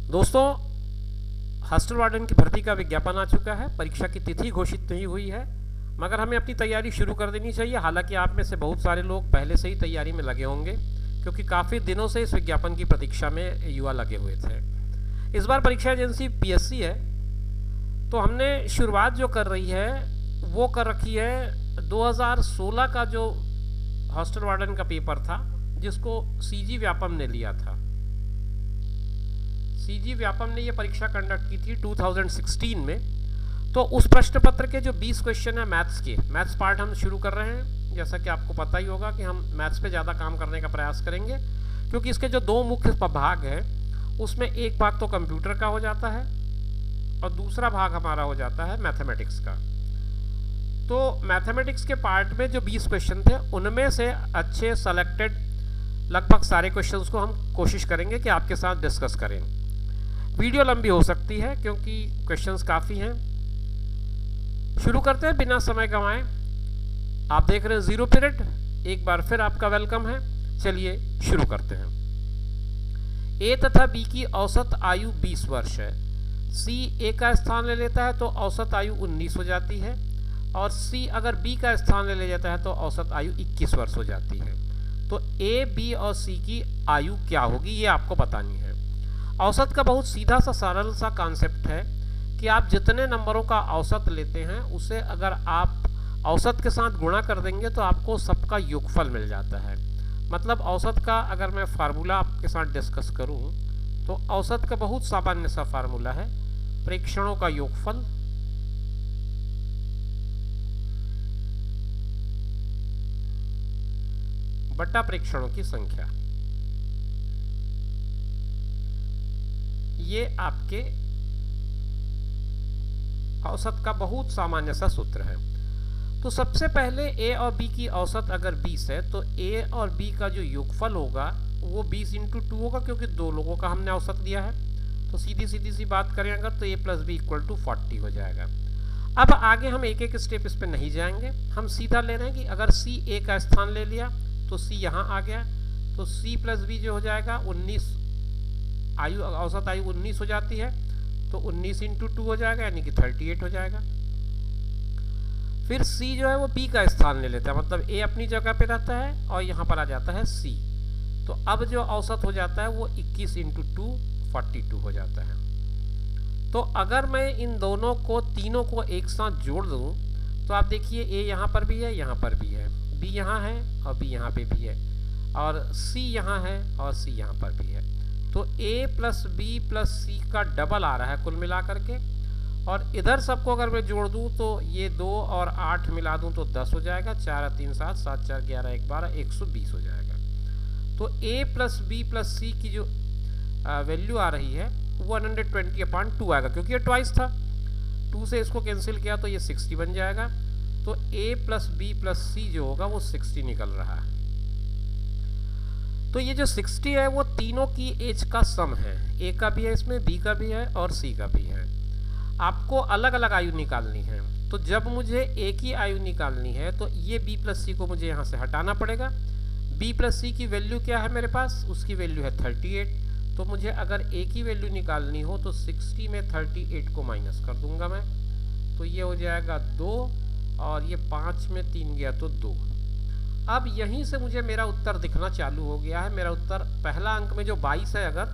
दोस्तों, hostel warden की भर्ती का विज्ञापन आ चुका है। परीक्षा की तिथि घोषित नहीं हुई है, मगर हमें अपनी तैयारी शुरू कर देनी चाहिए। हालांकि आप में से बहुत सारे लोग पहले से ही तैयारी में लगे होंगे, क्योंकि काफ़ी दिनों से इस विज्ञापन की प्रतीक्षा में युवा लगे हुए थे। इस बार परीक्षा एजेंसी पीएससी है, तो हमने शुरुआत जो कर रही है वो कर रखी है 2016 का जो हॉस्टल वार्डन का पेपर था, जिसको सीजी व्यापम ने लिया था। सीजी व्यापम ने ये परीक्षा कंडक्ट की थी 2016 में। तो उस प्रश्न पत्र के जो 20 क्वेश्चन है मैथ्स के, मैथ्स पार्ट हम शुरू कर रहे हैं। जैसा कि आपको पता ही होगा कि हम मैथ्स पे ज़्यादा काम करने का प्रयास करेंगे, क्योंकि इसके जो दो मुख्य भाग हैं उसमें एक भाग तो कंप्यूटर का हो जाता है और दूसरा भाग हमारा हो जाता है मैथमेटिक्स का। तो मैथमेटिक्स के पार्ट में जो 20 क्वेश्चन थे उनमें से अच्छे सेलेक्टेड लगभग सारे क्वेश्चंस को हम कोशिश करेंगे कि आपके साथ डिस्कस करें। वीडियो लंबी हो सकती है क्योंकि क्वेश्चंस काफ़ी हैं। शुरू करते हैं बिना समय गंवाए। आप देख रहे हैं जीरो पीरियड, एक बार फिर आपका वेलकम है। चलिए शुरू करते हैं। ए तथा बी की औसत आयु 20 वर्ष है। सी ए का स्थान ले लेता है तो औसत आयु 19 हो जाती है, और सी अगर बी का स्थान ले जाता है तो औसत आयु 21 वर्ष हो जाती है। तो ए, बी और सी की आयु क्या होगी ये आपको बतानी है। औसत का बहुत सीधा सा सरल सा कॉन्सेप्ट है कि आप जितने नंबरों का औसत लेते हैं उसे अगर आप औसत के साथ गुणा कर देंगे तो आपको सबका योगफल मिल जाता है। मतलब औसत का अगर मैं फार्मूला आपके साथ डिस्कस करूं तो औसत का बहुत सामान्य सा फार्मूला है, प्रेक्षणों का योगफल बटा प्रेक्षणों की संख्या। ये आपके औसत का बहुत सामान्य सा सूत्र है। तो सबसे पहले ए और बी की औसत अगर 20 है तो ए और बी का जो योगफल होगा वो 20 × 2 होगा, क्योंकि दो लोगों का हमने औसत लिया है। तो सीधी सी बात करें अगर तो a + b = 40 हो जाएगा। अब आगे हम एक एक स्टेप इस पे नहीं जाएंगे, हम सीधा ले रहे हैं कि अगर c a का स्थान ले लिया तो c यहाँ आ गया, तो c + b जो हो जाएगा 19, औसत आयु 19 हो जाती है, तो 19 × 2 हो जाएगा, यानी कि 38 हो जाएगा। फिर c जो है वो b का स्थान ले लेता है, मतलब a अपनी जगह पे रहता है और यहाँ पर आ जाता है c। तो अब जो औसत हो जाता है वो 21 × 2 42 हो जाता है। तो अगर मैं इन दोनों को तीनों को एक साथ जोड़ दूँ तो आप देखिए a यहाँ पर भी है, यहाँ पर भी है, b यहाँ है और b यहाँ पे भी है, और c यहाँ है और c यहाँ पर भी है। तो a + b + c का डबल आ रहा है कुल मिला करके। और इधर सबको अगर मैं जोड़ दूं तो ये 2 और 8 मिला दूं तो 10 हो जाएगा, 4 × 3 = 7, 7 × 4 = 11, 1 = 12, 120 हो जाएगा। तो a + b + c की जो वैल्यू आ रही है 120/2 आएगा, क्योंकि ये ट्वाइस था। 2 से इसको कैंसिल किया तो ये 60 बन जाएगा। तो a + b + c जो होगा वो 60 निकल रहा है। तो ये जो 60 है वो तीनों की एज का सम है, a का भी है इसमें, b का भी है और c का भी है। आपको अलग अलग आयु निकालनी है। तो जब मुझे a की आयु निकालनी है तो ये b + c को मुझे यहाँ से हटाना पड़ेगा। b + c की वैल्यू क्या है मेरे पास, उसकी वैल्यू है 38। तो मुझे अगर a की वैल्यू निकालनी हो तो 60 में 38 को माइनस कर दूंगा मैं, तो ये हो जाएगा 2, और ये 5 में 3 गया तो 2। अब यहीं से मुझे मेरा उत्तर दिखना चालू हो गया है। मेरा उत्तर पहला अंक में जो 22 है, अगर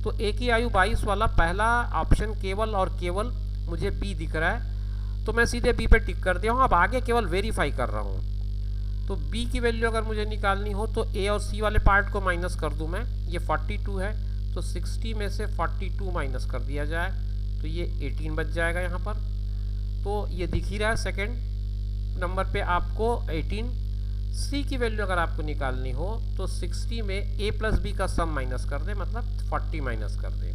तो a की आयु 22 वाला पहला ऑप्शन केवल और केवल मुझे b दिख रहा है, तो मैं सीधे b पे टिक कर दिया हूँ। अब आगे केवल वेरीफाई कर रहा हूँ। तो b की वैल्यू अगर मुझे निकालनी हो तो a और c वाले पार्ट को माइनस कर दूँ मैं, ये 42 है तो 60 में से 42 माइनस कर दिया जाए तो ये 18 बच जाएगा यहाँ पर। तो ये दिख ही रहा है सेकेंड नंबर पे आपको 18। c की वैल्यू अगर आपको निकालनी हो तो 60 में a + b का सम माइनस कर दे, मतलब 40 माइनस कर दे,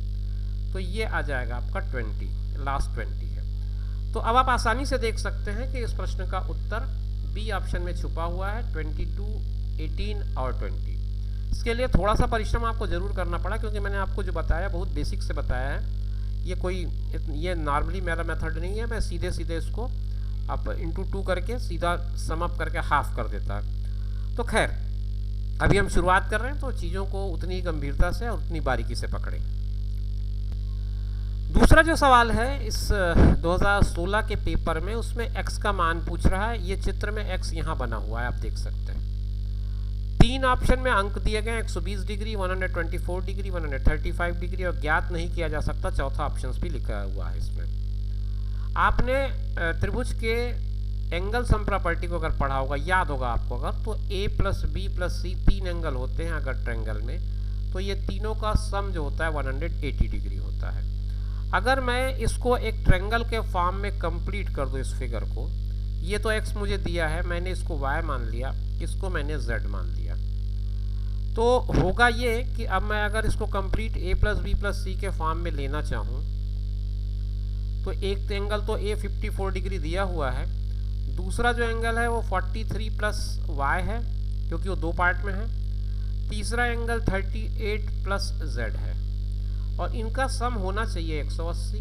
तो ये आ जाएगा आपका 20, लास्ट 20 है। तो अब आप आसानी से देख सकते हैं कि इस प्रश्न का उत्तर बी ऑप्शन में छुपा हुआ है, 22, 18 और 20। इसके लिए थोड़ा सा परिश्रम आपको जरूर करना पड़ा, क्योंकि मैंने आपको जो बताया बहुत बेसिक से बताया है। ये नॉर्मली मेरा मेथड नहीं है, मैं सीधे इसको आप × 2 करके सीधा सम अप करके हाफ कर देता। तो खैर अभी हम शुरुआत कर रहे हैं, तो चीज़ों को उतनी गंभीरता से और उतनी बारीकी से पकड़ें। दूसरा जो सवाल है इस 2016 के पेपर में, उसमें x का मान पूछ रहा है। ये चित्र में x यहाँ बना हुआ है, आप देख सकते हैं। 3 ऑप्शन में अंक दिए गए, 120 डिग्री, 124 डिग्री, 135 डिग्री, और ज्ञात नहीं किया जा सकता चौथा ऑप्शन भी लिखा हुआ है इसमें। आपने त्रिभुज के एंगल सम प्रॉपर्टी को अगर पढ़ा होगा, याद होगा आपको अगर, तो a plus B plus C 3 angle होते हैं अगर ट्रायंगल में, तो ये तीनों का सम जो होता है 180 डिग्री होता है। अगर मैं इसको एक ट्रायंगल के फॉर्म में कंप्लीट कर दूं इस फिगर को, ये तो x मुझे दिया है, मैंने इसको y मान लिया, इसको मैंने z मान लिया, तो होगा ये कि अब मैं अगर इसको complete a plus B plus C के फॉर्म में लेना चाहूँ तो एक एंगल तो a 54 डिग्री दिया हुआ है, दूसरा जो एंगल है वो 43 प्लस y है क्योंकि वो 2 पार्ट में है, तीसरा एंगल 38 प्लस z है, और इनका सम होना चाहिए 180।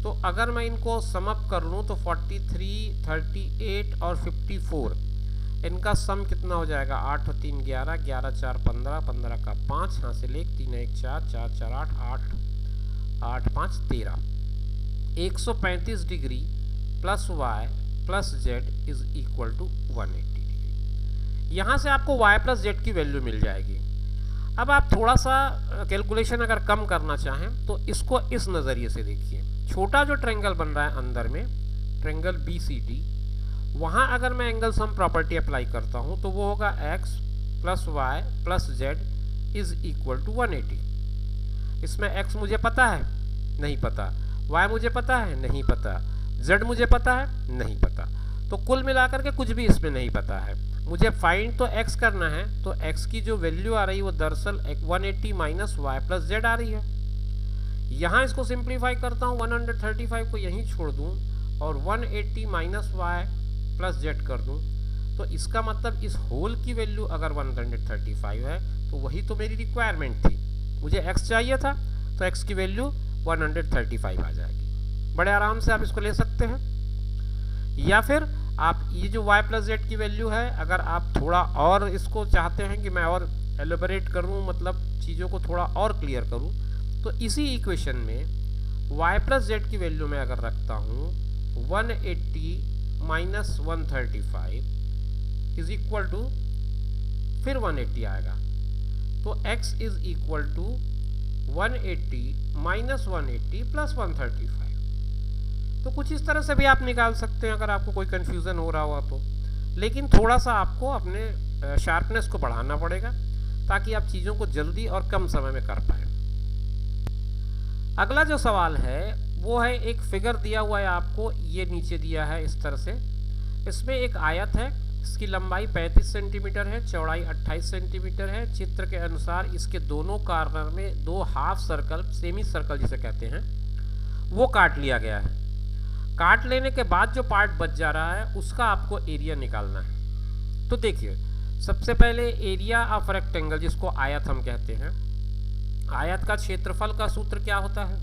तो अगर मैं इनको सम अप कर लूँ तो 43, 38 और 54, इनका सम कितना हो जाएगा? 8 और 3 11, 11 4 15, 15 का 5, यहाँ से ले 3 1 4, 4 4 8, 8 5 13, 135 degree plus y plus z is equal to 180 degree. यहाँ से आपको y प्लस z की वैल्यू मिल जाएगी। अब आप थोड़ा सा कैलकुलेशन अगर कम करना चाहें तो इसको इस नज़रिए से देखिए। छोटा जो ट्रायंगल बन रहा है अंदर में, ट्रायंगल BCD, वहाँ अगर मैं एंगल सम प्रॉपर्टी अप्लाई करता हूँ तो वो होगा x plus y plus z is equal to 180। इसमें x मुझे पता है? नहीं पता। y मुझे पता है? नहीं पता। z मुझे पता है? नहीं पता। तो कुल मिलाकर के कुछ भी इसमें नहीं पता है। मुझे फाइंड तो x करना है, तो x की जो वैल्यू आ रही है वो दरअसल 180 माइनस y प्लस z आ रही है। यहाँ इसको सिंप्लीफाई करता हूँ, 135 को यहीं छोड़ दूँ और 180 माइनस y प्लस z कर दूँ, तो इसका मतलब इस होल की वैल्यू अगर 135 है तो वही तो मेरी रिक्वायरमेंट थी। मुझे x चाहिए था तो x की वैल्यू 135 आ जाएगी। बड़े आराम से आप इसको ले सकते हैं। या फिर आप ये जो y प्लस z की वैल्यू है, अगर आप थोड़ा और इसको चाहते हैं कि मैं और एलोबरेट करूं, मतलब चीज़ों को थोड़ा और क्लियर करूं, तो इसी इक्वेशन में y प्लस z की वैल्यू में अगर रखता हूं 180 माइनस 135 इज इक्वल टू, फिर 180 आएगा, तो x is equal to 180 minus 180 plus 135। तो कुछ इस तरह से भी आप निकाल सकते हैं अगर आपको कोई कन्फ्यूज़न हो रहा हुआ तो, लेकिन थोड़ा सा आपको अपने शार्पनेस को बढ़ाना पड़ेगा ताकि आप चीज़ों को जल्दी और कम समय में कर पाएँ। अगला जो सवाल है वो है, एक फिगर दिया हुआ है आपको, ये नीचे दिया है इस तरह से। इसमें एक आयत है, इसकी लंबाई 35 सेंटीमीटर है, चौड़ाई 28 सेंटीमीटर है। चित्र के अनुसार इसके दोनों कॉर्नर में 2 हाफ सर्कल, सेमी सर्कल जिसे कहते हैं, वो काट लिया गया है। काट लेने के बाद जो पार्ट बच जा रहा है उसका आपको एरिया निकालना है। तो देखिए, सबसे पहले एरिया ऑफ रेक्टेंगल, जिसको आयत हम कहते हैं, आयत का क्षेत्रफल का सूत्र क्या होता है?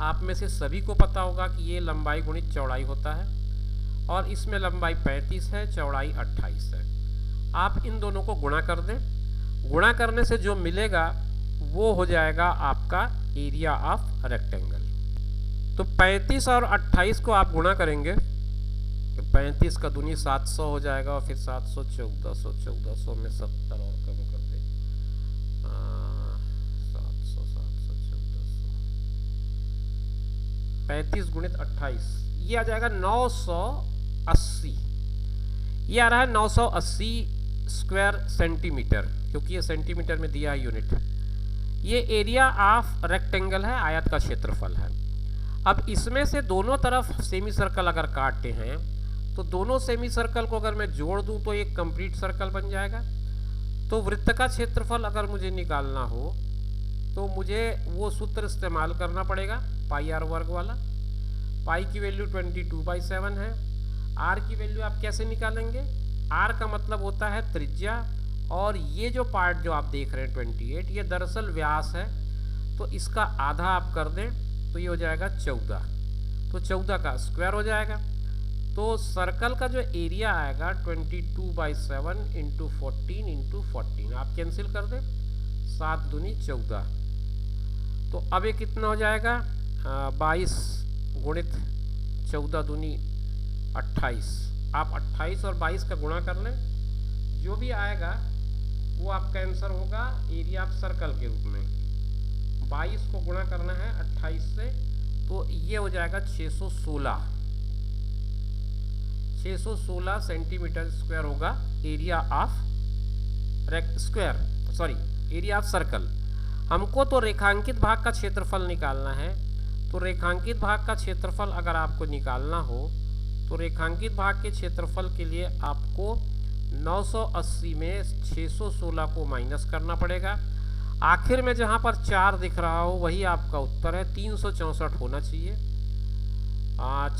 आप में से सभी को पता होगा कि ये लंबाई गुणित चौड़ाई होता है, और इसमें लंबाई 35 है, चौड़ाई 28 है। आप इन दोनों को गुणा कर दें, गुणा करने से जो मिलेगा वो हो जाएगा आपका एरिया ऑफ रेक्टेंगल। तो 35 और 28 को आप गुणा करेंगे तो 35 का दूनी 700 हो जाएगा, और फिर 700 1400, 1400 में 70 और कम कर दे, 700 700 1400, 35 गुणित 28, ये आ जाएगा 980। ये आ रहा है 980 स्क्वायर सेंटीमीटर, क्योंकि ये सेंटीमीटर में दिया है यूनिट। ये एरिया ऑफ रेक्टेंगल है, आयत का क्षेत्रफल है। अब इसमें से दोनों तरफ सेमी सर्कल अगर काटते हैं तो दोनों सेमी सर्कल को अगर मैं जोड़ दूं तो एक कंप्लीट सर्कल बन जाएगा। तो वृत्त का क्षेत्रफल अगर मुझे निकालना हो तो मुझे वो सूत्र इस्तेमाल करना पड़ेगा, पाई आर वर्ग वाला। पाई की वैल्यू 22/7 है। आर की वैल्यू आप कैसे निकालेंगे? आर का मतलब होता है त्रिज्या, और ये जो पार्ट जो आप देख रहे हैं 28, ये दरअसल व्यास है, तो इसका आधा आप कर दें तो ये हो जाएगा 14। तो 14 का स्क्वायर हो जाएगा। तो सर्कल का जो एरिया आएगा 22/7 इंटू 14 इंटू 14, आप कैंसिल कर दें, 7 दूनी 14। तो तो अब ये कितना हो जाएगा, 22 गुणित 14 दूनी 28। आप 28 और 22 का गुणा कर लें, जो भी आएगा वो आपका आंसर होगा एरिया ऑफ सर्कल के रूप में। 22 को गुणा करना है 28 से, तो ये हो जाएगा 616 सेंटीमीटर स्क्वायर होगा area of area of circle. हमको तो रेखांकित भाग का क्षेत्रफल निकालना है, तो रेखांकित भाग का क्षेत्रफल अगर आपको निकालना हो तो रेखांकित भाग के क्षेत्रफल के लिए आपको 980 में 616 को माइनस करना पड़ेगा। आखिर में जहाँ पर 4 दिख रहा हो वही आपका उत्तर है, 364 होना चाहिए।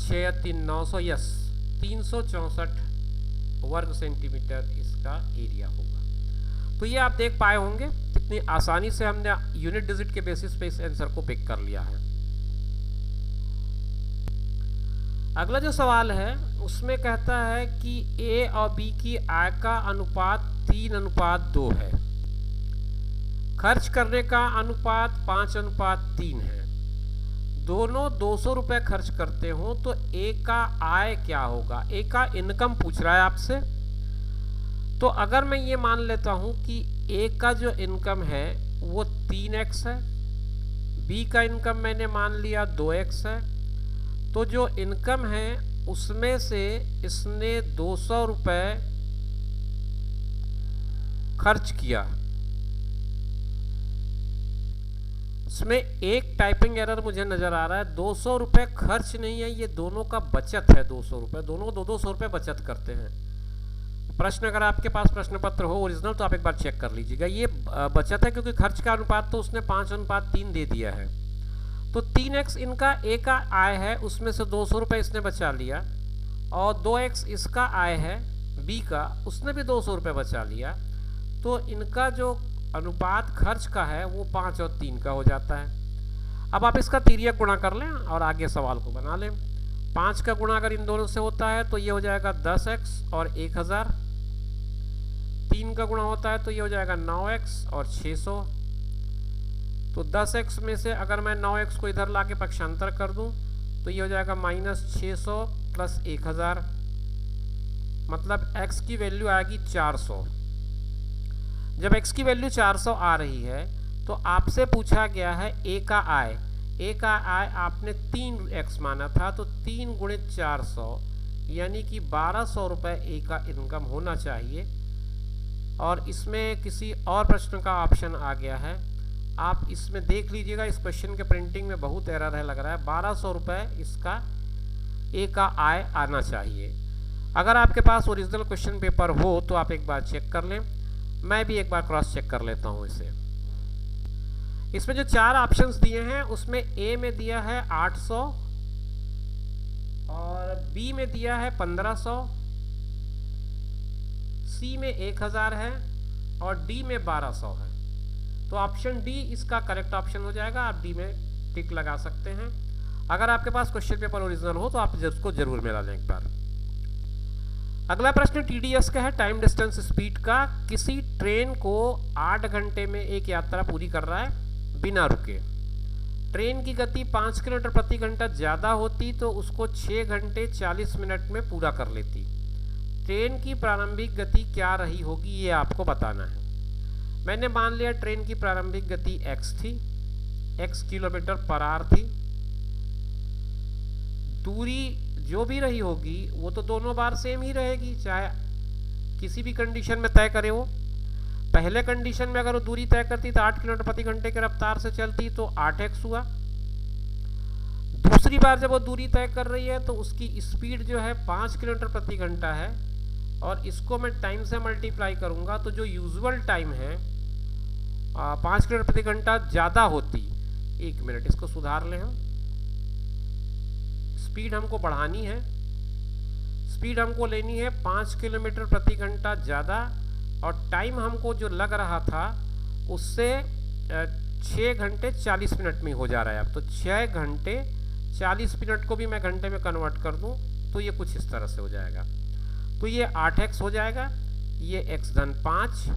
6 3 900, यस 364 वर्ग सेंटीमीटर इसका एरिया होगा। तो ये आप देख पाए होंगे कितनी आसानी से हमने यूनिट डिजिट के बेसिस पे इस आंसर को पिक कर लिया है। अगला जो सवाल है उसमें कहता है कि ए और बी की आय का अनुपात 3:2 है, खर्च करने का अनुपात 5:3 है, दोनों 200 रुपये खर्च करते हो तो ए का आय क्या होगा। ए का इनकम पूछ रहा है आपसे। तो अगर मैं ये मान लेता हूँ कि ए का जो इनकम है वो 3x है, बी का इनकम मैंने मान लिया 2x है, तो जो इनकम है उसमें से इसने 200 रुपये खर्च किया। इसमें एक टाइपिंग एरर मुझे नजर आ रहा है, 200 रुपये खर्च नहीं है, ये दोनों का बचत है। 200 रुपये, दोनों 200 रुपये बचत करते हैं। प्रश्न अगर आपके पास प्रश्न पत्र हो ओरिजिनल तो आप एक बार चेक कर लीजिएगा। ये बचत है क्योंकि खर्च का अनुपात तो उसने 5:3 दे दिया है। तो 3x इनका ए का आय है, उसमें से 200 रुपये इसने बचा लिया, और 2x इसका आय है बी का, उसने भी 200 रुपये बचा लिया। तो इनका जो अनुपात खर्च का है वो 5 और 3 का हो जाता है। अब आप इसका तिर्यक गुणा कर लें और आगे सवाल को बना लें। 5 का गुणा अगर इन दोनों से होता है तो ये हो जाएगा 10x और 1000। 3 का गुणा होता है तो ये हो जाएगा 9x और 600। तो 10x में से अगर मैं 9x को इधर लाके पक्षांतर कर दूं तो ये हो जाएगा -600 प्लस 1000, मतलब x की वैल्यू आएगी 400। जब x की वैल्यू 400 आ रही है तो आपसे पूछा गया है a का आय। a का आय आपने 3x माना था, तो 3 गुणित 400 यानी कि 1200 रुपये a का इनकम होना चाहिए। और इसमें किसी और प्रश्न का ऑप्शन आ गया है, आप इसमें देख लीजिएगा। इस क्वेश्चन के प्रिंटिंग में बहुत एरर है लग रहा है। 1200 रुपये इसका ए का आय आना चाहिए। अगर आपके पास ओरिजिनल क्वेश्चन पेपर हो तो आप एक बार चेक कर लें, मैं भी एक बार क्रॉस चेक कर लेता हूँ इसे। इसमें जो 4 ऑप्शंस दिए हैं उसमें ए में दिया है 800 और बी में दिया है 1500, सी में 1000 है और डी में 1200 है। तो ऑप्शन डी इसका करेक्ट ऑप्शन हो जाएगा। आप डी में टिक लगा सकते हैं। अगर आपके पास क्वेश्चन पेपर ओरिजिनल हो तो आप उसको जरूर मिला लें एक बार। अगला प्रश्न TDS का है, टाइम डिस्टेंस स्पीड का। किसी ट्रेन को 8 घंटे में एक यात्रा पूरी कर रहा है बिना रुके। ट्रेन की गति 5 किलोमीटर प्रति घंटा ज़्यादा होती तो उसको 6 घंटे 40 मिनट में पूरा कर लेती। ट्रेन की प्रारंभिक गति क्या रही होगी ये आपको बताना है। मैंने मान लिया ट्रेन की प्रारंभिक गति x थी, x किलोमीटर पर आवर थी। दूरी जो भी रही होगी वो तो दोनों बार सेम ही रहेगी, चाहे किसी भी कंडीशन में तय करे हो। पहले कंडीशन में अगर वो दूरी तय करती तो 8 किलोमीटर प्रति घंटे की रफ्तार से चलती तो 8x हुआ। दूसरी बार जब वो दूरी तय कर रही है तो उसकी स्पीड जो है 5 किलोमीटर प्रति घंटा है, और इसको मैं टाइम से मल्टीप्लाई करूंगा तो जो यूजुअल टाइम है 5 किलोमीटर प्रति घंटा ज़्यादा होती। 1 मिनट इसको सुधार लें हम। स्पीड हमको बढ़ानी है, स्पीड हमको लेनी है 5 किलोमीटर प्रति घंटा ज़्यादा, और टाइम हमको जो लग रहा था उससे 6 घंटे 40 मिनट में हो जा रहा है अब। तो 6 घंटे 40 मिनट को भी मैं घंटे में कन्वर्ट कर दूं तो ये कुछ इस तरह से हो जाएगा। तो ये 8x हो जाएगा, ये x धन 5।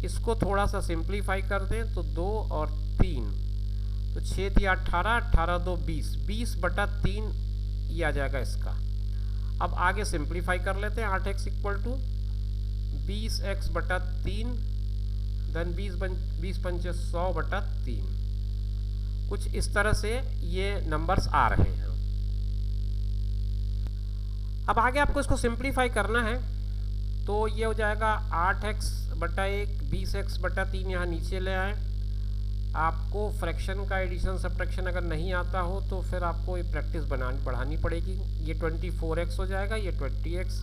इसको थोड़ा सा सिंप्लीफाई कर दें तो 2 और 3, तो 6 दिया 18, 18 2 20, 20/3 ये आ जाएगा इसका। अब आगे सिंप्लीफाई कर लेते हैं। 8x इक्वल टू 20x/3 धन 20 पंचे 100/3। कुछ इस तरह से ये नंबर्स आ रहे हैं। अब आगे आपको इसको सिंप्लीफाई करना है, तो ये हो जाएगा 8x/1 20x/3 यहाँ नीचे ले आए। आपको फ्रैक्शन का एडिशन सब्ट्रैक्शन अगर नहीं आता हो तो फिर आपको ये प्रैक्टिस बढ़ानी पड़ेगी। ये 24x हो जाएगा, ये 20x,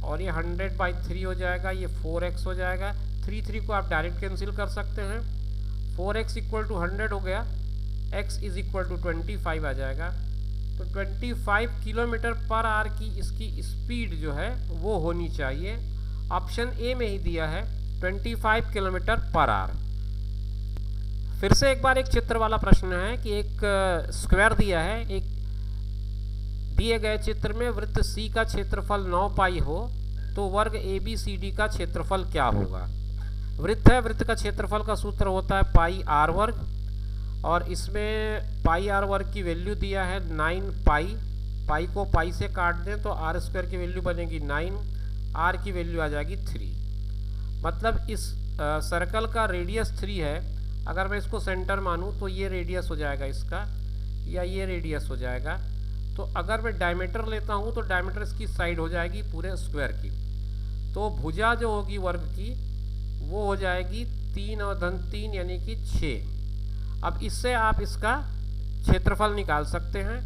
और ये 100/3 हो जाएगा, ये 4x हो जाएगा। 3 को आप डायरेक्ट कैंसिल कर सकते हैं। 4x इक्वल टू 100 हो गया, x इज इक्वल टू 25 आ जाएगा। तो 25 किलोमीटर पर आवर की इसकी स्पीड जो है वो होनी चाहिए। ऑप्शन ए में ही दिया है 25 किलोमीटर पर आवर। फिर से एक बार एक चित्र वाला प्रश्न है कि एक स्क्वायर दिया है। एक दिए गए चित्र में वृत्त C का क्षेत्रफल 9 पाई हो तो वर्ग ABCD का क्षेत्रफल क्या होगा। वृत्त है, वृत्त का क्षेत्रफल का सूत्र होता है पाई आर वर्ग, और इसमें पाई आर वर्ग की वैल्यू दिया है 9 पाई। पाई को पाई से काट दें तो आर स्क्वायर की वैल्यू बनेगी 9, आर की वैल्यू आ जाएगी 3। मतलब इस सर्कल का रेडियस 3 है। अगर मैं इसको सेंटर मानूं तो ये रेडियस हो जाएगा इसका, या ये रेडियस हो जाएगा। तो अगर मैं डायमीटर लेता हूं तो डायमीटर इसकी साइड हो जाएगी पूरे स्क्वायर की। तो भुजा जो होगी वर्ग की वो हो जाएगी 3 और धन 3 यानी कि 6। अब इससे आप इसका क्षेत्रफल निकाल सकते हैं।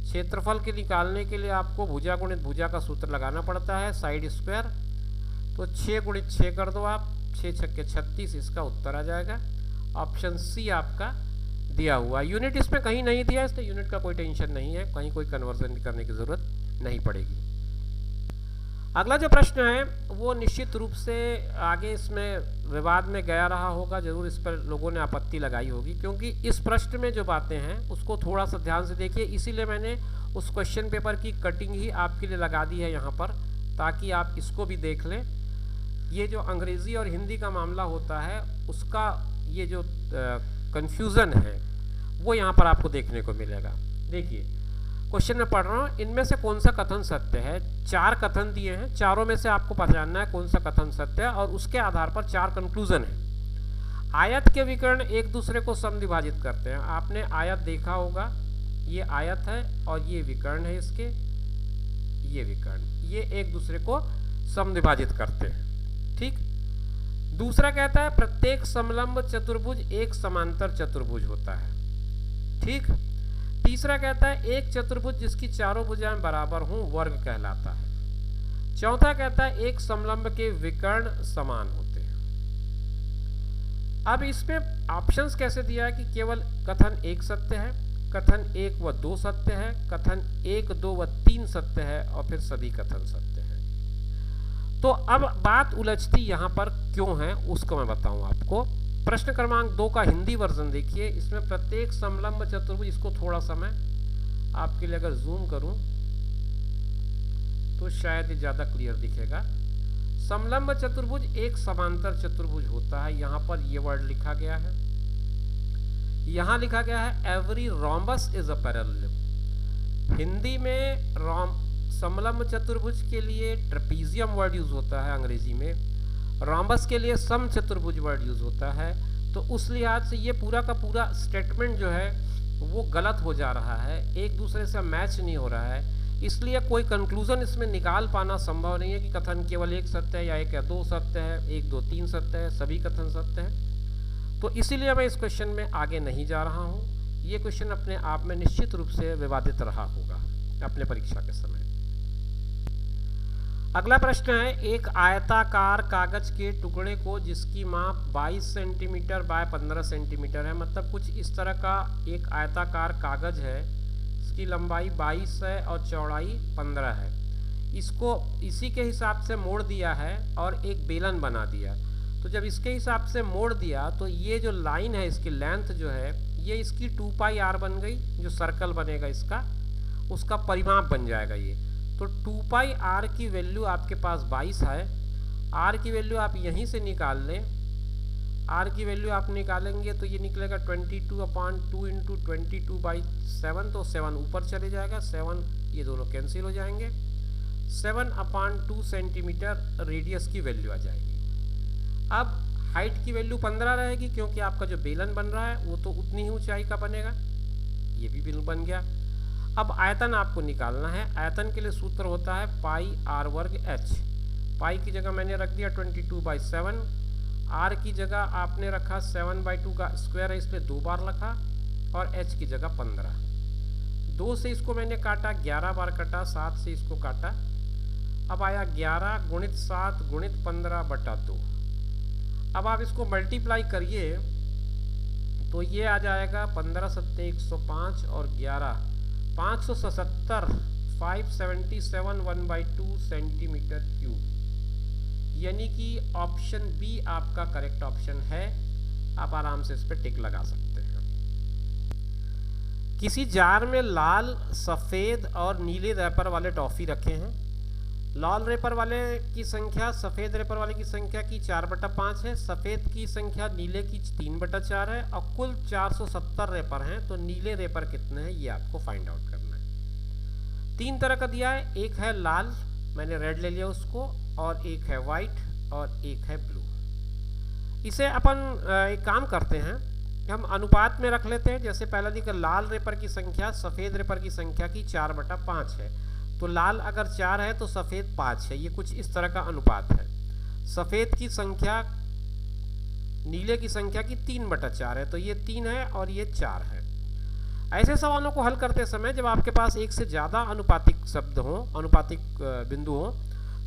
क्षेत्रफल के निकालने के लिए आपको भुजा गुणित भुजा का सूत्र लगाना पड़ता है, साइड स्क्वायर। तो 6 गुणित 6 कर दो आप, 6 छक्के 36, इसका उत्तर आ जाएगा। ऑप्शन सी आपका दिया हुआ। यूनिट इसमें कहीं नहीं दिया, इसलिए यूनिट का कोई टेंशन नहीं है, कहीं कोई कन्वर्जन करने की ज़रूरत नहीं पड़ेगी। अगला जो प्रश्न है वो निश्चित रूप से आगे इसमें विवाद में गया रहा होगा, जरूर इस पर लोगों ने आपत्ति लगाई होगी, क्योंकि इस प्रश्न में जो बातें हैं उसको थोड़ा सा ध्यान से देखिए। इसीलिए मैंने उस क्वेश्चन पेपर की कटिंग ही आपके लिए लगा दी है यहाँ पर, ताकि आप इसको भी देख लें। ये जो अंग्रेज़ी और हिंदी का मामला होता है उसका ये जो कन्फ्यूज़न है वो यहाँ पर आपको देखने को मिलेगा। देखिए क्वेश्चन में पढ़ रहा हूँ, इनमें से कौन सा कथन सत्य है। 4 कथन दिए हैं, चारों में से आपको पहचानना है कौन सा कथन सत्य है, और उसके आधार पर 4 कंक्लूजन है। आयत के विकर्ण एक दूसरे को समद्विभाजित करते हैं। आपने आयत देखा होगा, ये आयत है और ये विकर्ण है इसके, ये विकर्ण, ये एक दूसरे को समद्विभाजित करते हैं। ठीक। दूसरा कहता है प्रत्येक समलंब चतुर्भुज एक समांतर चतुर्भुज होता है। ठीक। तीसरा कहता है एक चतुर्भुज जिसकी चारों भुजाएं बराबर हों वर्ग कहलाता है। चौथा कहता है एक समलंब के विकर्ण समान होते हैं। अब इसमें ऑप्शंस कैसे दिया है कि केवल कथन 1 सत्य है, कथन 1 व 2 सत्य है, कथन 1, 2 व 3 सत्य है, और फिर सभी कथन सत्य है। तो अब बात उलझती यहाँ पर क्यों है उसको मैं बताऊं आपको। प्रश्न क्रमांक 2 का हिंदी वर्जन देखिए। इसमें प्रत्येक समलंब चतुर्भुज, इसको थोड़ा सा मैं आपके लिए अगर जूम करूं तो शायद ये ज़्यादा क्लियर दिखेगा। समलंब चतुर्भुज एक समांतर चतुर्भुज होता है। यहाँ पर ये वर्ड लिखा गया है, यहाँ लिखा गया है every rhombus is a parallel. Hindi में समलंब चतुर्भुज के लिए ट्रेपीजियम वर्ड यूज होता है, अंग्रेजी में रोम्बस के लिए सम चतुर्भुज वर्ड यूज होता है। तो उस लिहाज से ये पूरा का पूरा स्टेटमेंट जो है वो गलत हो जा रहा है, एक दूसरे से मैच नहीं हो रहा है। इसलिए कोई कंक्लूजन इसमें निकाल पाना संभव नहीं है कि कथन केवल 1 सत्य है या 1 या 2 सत्य है, 1, 2, 3 सत्य है, सभी कथन सत्य है। तो इसीलिए मैं इस क्वेश्चन में आगे नहीं जा रहा हूँ। ये क्वेश्चन अपने आप में निश्चित रूप से विवादित रहा होगा अपने परीक्षा के समय। अगला प्रश्न है एक आयताकार कागज के टुकड़े को जिसकी माप 22 सेंटीमीटर बाय 15 सेंटीमीटर है, मतलब कुछ इस तरह का एक आयताकार कागज है, इसकी लंबाई 22 है और चौड़ाई 15 है। इसको इसी के हिसाब से मोड़ दिया है और एक बेलन बना दिया। तो जब इसके हिसाब से मोड़ दिया तो ये जो लाइन है इसकी लेंथ जो है ये इसकी 2 पाई आर बन गई, जो सर्कल बनेगा इसका उसका परिमाप बन जाएगा ये। तो 2 पाई आर की वैल्यू आपके पास 22 है, आर की वैल्यू आप यहीं से निकाल लें। आर की वैल्यू आप निकालेंगे तो ये निकलेगा 22/2 इंटू 22/7, तो 7 ऊपर चले जाएगा, 7 ये दोनों कैंसिल हो जाएंगे, 7/2 सेंटीमीटर रेडियस की वैल्यू आ जाएगी। अब हाइट की वैल्यू 15 रहेगी, क्योंकि आपका जो बेलन बन रहा है वो तो उतनी ही ऊंचाई का बनेगा, ये भी बिल बन गया। अब आयतन आपको निकालना है। आयतन के लिए सूत्र होता है पाई आर वर्ग एच। पाई की जगह मैंने रख दिया 22/7, आर की जगह आपने रखा 7/2 का स्क्वायर है, इसलिए 2 बार रखा, और एच की जगह 15। 2 से इसको मैंने काटा, 11 बार कटा, 7 से इसको काटा, अब आया 11 गुणित 7 गुणित 15/2। अब आप इसको मल्टीप्लाई करिए तो ये आ जाएगा 15 सत्ते 105 और 11 577, 577 1/2 सेंटीमीटर क्यूब, यानी कि ऑप्शन बी आपका करेक्ट ऑप्शन है। आप आराम से इस पर टिक लगा सकते हैं। किसी जार में लाल, सफ़ेद और नीले रैपर वाले टॉफ़ी रखे हैं। लाल रैपर वाले की संख्या सफ़ेद रैपर वाले की संख्या की 4/5 है, सफ़ेद की संख्या नीले की 3/4 है, और कुल 470 रैपर हैं। तो नीले रैपर कितने हैं ये आपको फाइंड आउट करना है। 3 तरह का दिया है, एक है लाल, मैंने रेड ले लिया उसको, और एक है वाइट और एक है ब्लू। इसे अपन एक काम करते हैं, हम अनुपात में रख लेते हैं। जैसे पहला दिखा लाल रेपर की संख्या सफ़ेद रेपर की संख्या की 4/5 है, तो लाल अगर 4 है तो सफ़ेद 5 है, ये कुछ इस तरह का अनुपात है। सफ़ेद की संख्या नीले की संख्या की 3/4 है, तो ये 3 है और ये 4 है। ऐसे सवालों को हल करते समय जब आपके पास एक से ज़्यादा अनुपातिक शब्द हों, अनुपातिक बिंदु हों,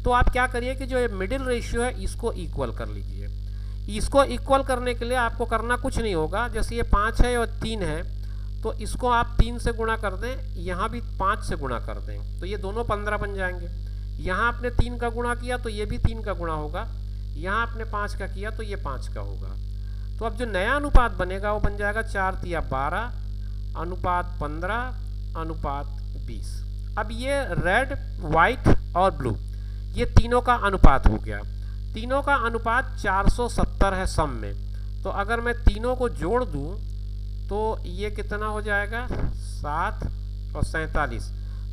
तो आप क्या करिए कि जो ये मिडिल रेशियो है इसको इक्वल कर लीजिए। इसको इक्वल करने के लिए आपको करना कुछ नहीं होगा। जैसे ये 5 है और 3 है, तो इसको आप 3 से गुणा कर दें, यहाँ भी 5 से गुणा कर दें, तो ये दोनों 15 बन जाएंगे। यहाँ आपने 3 का गुणा किया तो ये भी 3 का गुणा होगा, यहाँ आपने 5 का किया तो ये 5 का होगा। तो अब जो नया अनुपात बनेगा वो बन जाएगा 4 तिया 12 अनुपात 15 अनुपात 20। अब ये रेड, वाइट और ब्लू ये तीनों का अनुपात हो गया। तीनों का अनुपात 470 है सम में। तो अगर मैं तीनों को जोड़ दूं तो ये कितना हो जाएगा 7 और 47।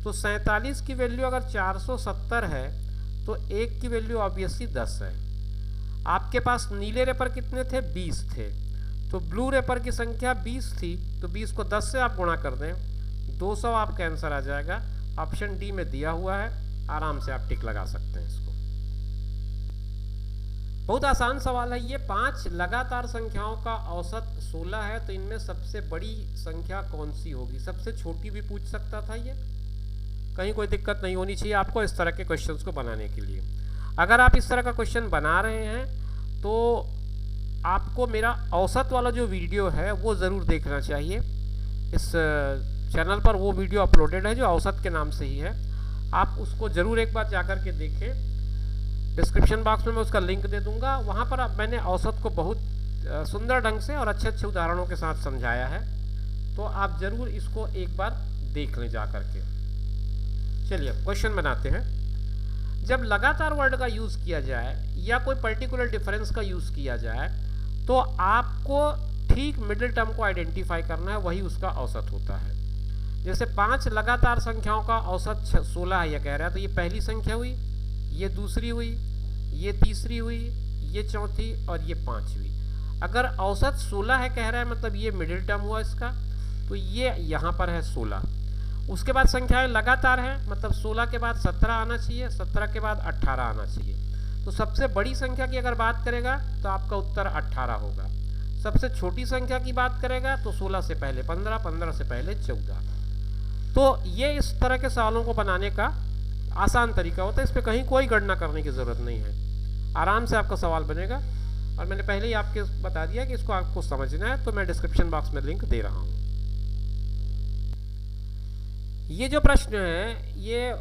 तो 47 की वैल्यू अगर 470 है तो 1 की वैल्यू ऑब्वियसली 10 है। आपके पास नीले रेपर कितने थे 20 थे, तो ब्लू रेपर की संख्या 20 थी, तो 20 को 10 से आप गुणा कर दें, 200 आपका आंसर आ जाएगा। ऑप्शन डी में दिया हुआ है, आराम से आप टिक लगा सकते हैं इसको। बहुत आसान सवाल है ये। 5 लगातार संख्याओं का औसत 16 है, तो इनमें सबसे बड़ी संख्या कौन सी होगी? सबसे छोटी भी पूछ सकता था ये, कहीं कोई दिक्कत नहीं होनी चाहिए आपको इस तरह के क्वेश्चंस को बनाने के लिए। अगर आप इस तरह का क्वेश्चन बना रहे हैं तो आपको मेरा औसत वाला जो वीडियो है वो ज़रूर देखना चाहिए। इस चैनल पर वो वीडियो अपलोडेड है जो औसत के नाम से ही है, आप उसको ज़रूर एक बार जाकर के देखें। डिस्क्रिप्शन बॉक्स में मैं उसका लिंक दे दूंगा, वहाँ पर मैंने औसत को बहुत सुंदर ढंग से और अच्छे अच्छे उदाहरणों के साथ समझाया है, तो आप ज़रूर इसको एक बार देख लें जा कर के। चलिए क्वेश्चन बनाते हैं। जब लगातार वर्ड का यूज़ किया जाए या कोई पर्टिकुलर डिफरेंस का यूज़ किया जाए तो आपको ठीक मिडिल टर्म को आइडेंटिफाई करना है, वही उसका औसत होता है। जैसे 5 लगातार संख्याओं का औसत 16 है, यह कह रहा है, तो ये पहली संख्या हुई, ये दूसरी हुई, ये तीसरी हुई, ये चौथी और ये पांचवी। अगर औसत 16 है कह रहा है, मतलब ये मिडिल टर्म हुआ इसका, तो ये यहाँ पर है 16। उसके बाद संख्याएं लगातार है, मतलब 16 के बाद 17 आना चाहिए, 17 के बाद 18 आना चाहिए। तो सबसे बड़ी संख्या की अगर बात करेगा तो आपका उत्तर 18 होगा। सबसे छोटी संख्या की बात करेगा तो 16 से पहले 15, 15 से पहले 14। तो ये इस तरह के सवालों को बनाने का आसान तरीका होता है, इस पर कहीं कोई गणना करने की ज़रूरत नहीं है, आराम से आपका सवाल बनेगा। और मैंने पहले ही आपके बता दिया कि इसको आपको समझना है, तो मैं डिस्क्रिप्शन बॉक्स में लिंक दे रहा हूँ। ये जो प्रश्न है ये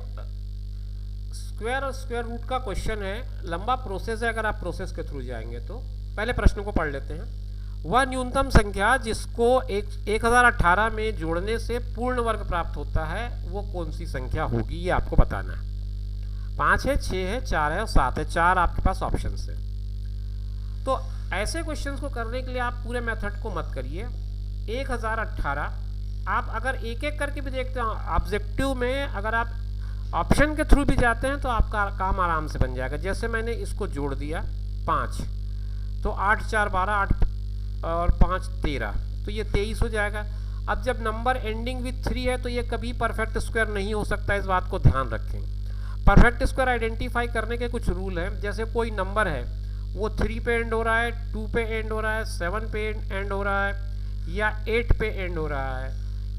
स्क्वायर और स्क्वायर रूट का क्वेश्चन है, लंबा प्रोसेस है अगर आप प्रोसेस के थ्रू जाएंगे तो। पहले प्रश्न को पढ़ लेते हैं। वह न्यूनतम संख्या जिसको 1018 में जोड़ने से पूर्ण वर्ग प्राप्त होता है वो कौन सी संख्या होगी, ये आपको बताना है। 5 है, 6 है, 4 है और 7 है, 4 आपके पास ऑप्शन है। तो ऐसे क्वेश्चंस को करने के लिए आप पूरे मेथड को मत करिए। 1018 आप अगर एक एक करके भी देखते हो ऑब्जेक्टिव में, अगर आप ऑप्शन के थ्रू भी जाते हैं तो आपका काम आराम से बन जाएगा। जैसे मैंने इसको जोड़ दिया 5, तो 8 4 12, 8 और 5 13, तो ये 23 हो जाएगा। अब जब नंबर एंडिंग विथ 3 है तो ये कभी परफेक्ट स्क्वायर नहीं हो सकता, इस बात को ध्यान रखें। परफेक्ट स्क्वायर आइडेंटिफाई करने के कुछ रूल हैं। जैसे कोई नंबर है वो 3 पे एंड हो रहा है, 2 पे एंड हो रहा है, 7 पे एंड हो रहा है, या 8 पे एंड हो रहा है,